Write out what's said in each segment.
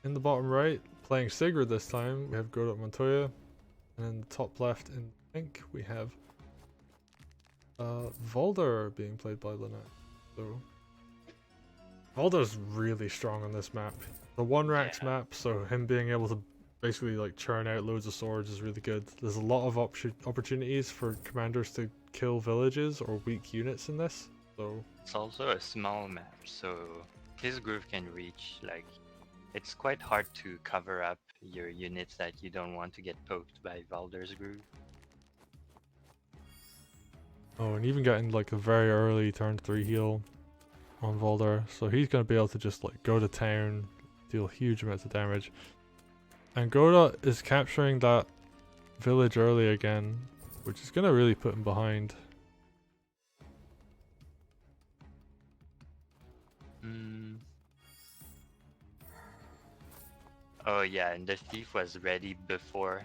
In the bottom right, playing Sigurd this time, we have Godot Montoya. And in the top left in pink, we have Volder being played by Lynai. So Volder's really strong on this map. The one racks map, so him being able to basically like churn out loads of swords is really good. There's a lot of opportunities for commanders to kill villages or weak units in this. So it's also a small map, so his groove can reach like it's quite hard to cover up your units that you don't want to get poked by Valder's groove. oh, and even getting like a very early turn 3 heal on Volder, so he's gonna be able to just like go to town, deal huge amounts of damage. And Godot is capturing that village early again, which is gonna really put him behind. Oh yeah, and the thief was ready before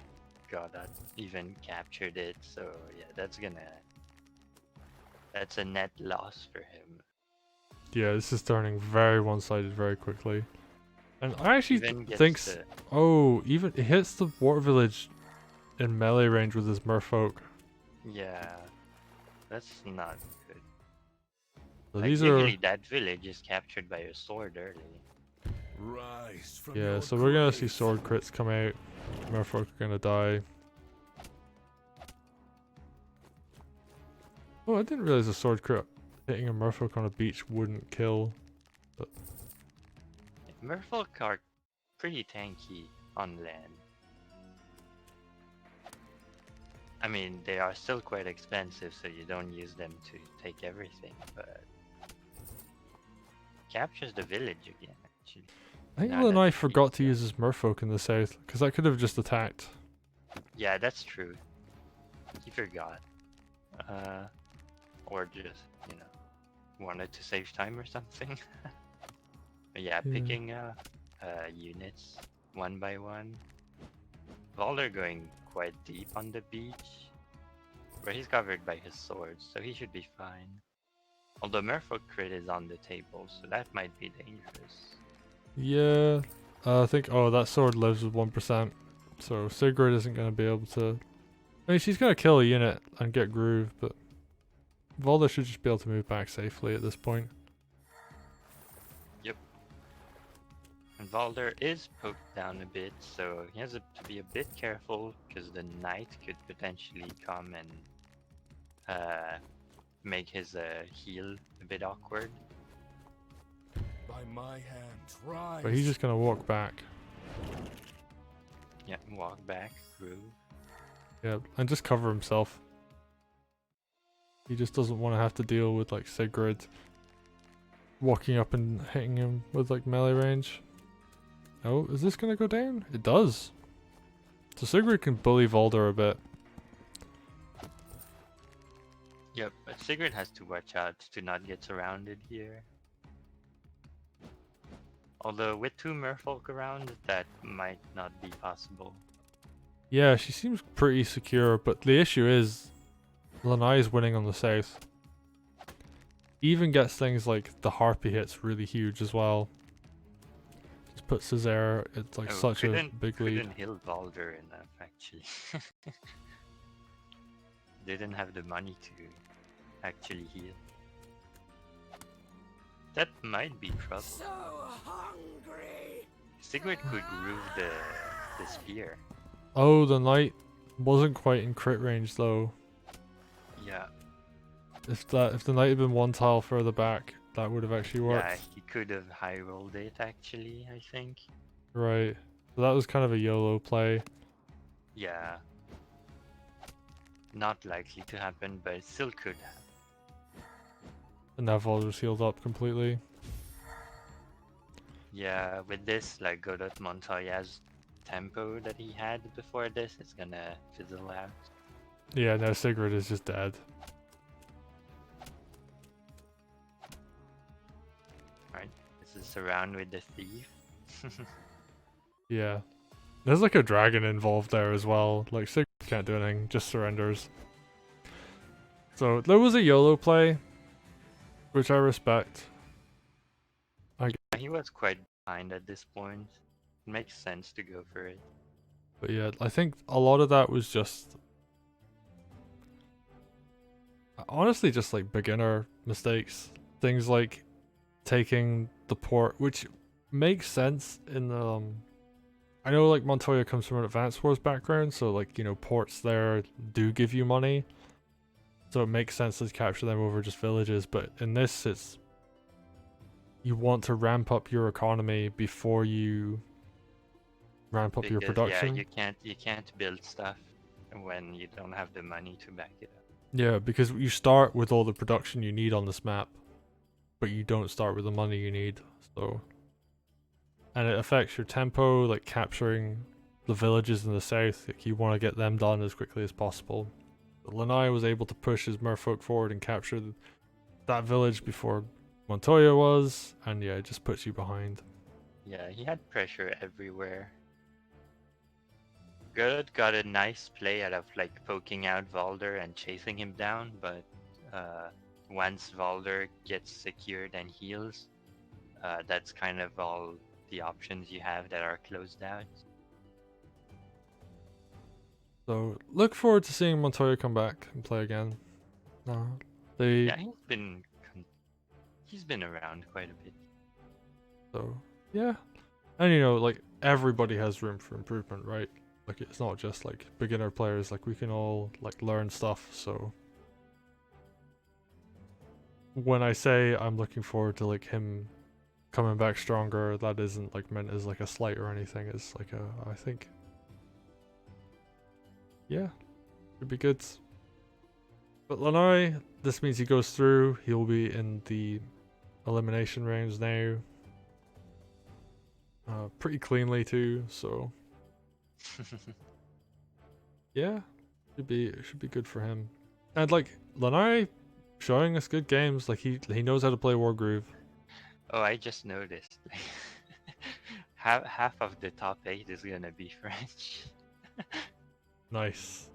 Godot even captured it, so yeah, that's a net loss for him. Yeah, this is turning very one-sided very quickly. And I actually think, oh, even it hits the water village in melee range with his merfolk. Yeah, that's not good. So like, these usually that village is captured by a sword early. Yeah, so we're gonna see sword crits come out. Merfolk are gonna die. Oh, I didn't realize a sword crit hitting a merfolk on a beach wouldn't kill. But Merfolk are pretty tanky on land. I mean, they are still quite expensive, so you don't use them to take everything, but captures the village again, actually. I think Lynai forgot to use his merfolk in the south, because that could have just attacked. Yeah, that's true. He forgot. Or just, you know, wanted to save time or something. But yeah, picking units one by one. Valder going quite deep on the beach, where he's covered by his swords, so he should be fine. Although Merfolk crit is on the table, so that might be dangerous. Yeah, I think, oh, that sword lives with 1%, so Sigurd isn't going to be able to... I mean, she's going to kill a unit and get groove, but Volder should just be able to move back safely at this point. Yep. And Valder is poked down a bit, so he has to be a bit careful, because the knight could potentially come and make his heal a bit awkward. By my hand, rise. But he's just gonna walk back. Yeah, walk back, groove. Yeah, and just cover himself. He just doesn't want to have to deal with like Sigurd walking up and hitting him with like melee range. Oh, is this gonna go down? It does. So Sigurd can bully Volder a bit. Yep, but Sigurd has to watch out to not get surrounded here. Although with 2 merfolk around, that might not be possible. Yeah, she seems pretty secure, but the issue is Lynai is winning on the south. Even gets things like the harpy hits really huge as well. Just puts Césaire at like such a big lead. Couldn't heal Valder enough actually. Didn't have the money to actually heal. That might be trouble. So hungry. Sigurd could groove the spear. Oh, the knight wasn't quite in crit range though. Yeah. If the knight had been 1 tile further back, that would have actually worked. Yeah, he could have high rolled it actually, I think. Right. So that was kind of a YOLO play. Yeah. Not likely to happen, but it still could happen. And now Volder's healed up completely. Yeah, with this, like Godot Montoya's tempo that he had before this, it's gonna fizzle out. Yeah, now Sigurd is just dead. Right, this is around with the thief. Yeah. There's like a dragon involved there as well. Like Sigurd can't do anything, just surrenders. So there was a YOLO play, which I respect. He was quite behind at this point. It makes sense to go for it. But yeah, I think a lot of that was just honestly just like beginner mistakes. Things like taking the port, which makes sense in the I know like Montoya comes from an Advanced Wars background, so like, you know, ports there do give you money. So it makes sense to capture them over just villages, but in this it's you want to ramp up your economy before you ramp up your Because production. yeah, you can't build stuff when you don't have the money to back it up. Yeah, because you start with all the production you need on this map, but you don't start with the money you need, so... And it affects your tempo, like capturing the villages in the south, like you want to get them done as quickly as possible. But Lynai was able to push his merfolk forward and capture that village before Montoya was, and yeah, it just puts you behind. Yeah, he had pressure everywhere. Godot got a nice play out of like poking out Valder and chasing him down, but once Valder gets secured and heals, that's kind of all the options you have that are closed out. So look forward to seeing Montoya come back and play again. Yeah, he's been around quite a bit. So yeah, and you know, like everybody has room for improvement, right? Like it's not just like beginner players. Like we can all like learn stuff. So when I say I'm looking forward to like him coming back stronger, that isn't like meant as like a slight or anything. It's like I think, yeah, it'd be good. But Lynai, this means he goes through. He'll be in the elimination rounds now. Pretty cleanly too. So yeah, it should be good for him. And like Lynai showing us good games. Like he knows how to play Wargroove. Oh, I just noticed. half of the top 8 is gonna be French. Nice.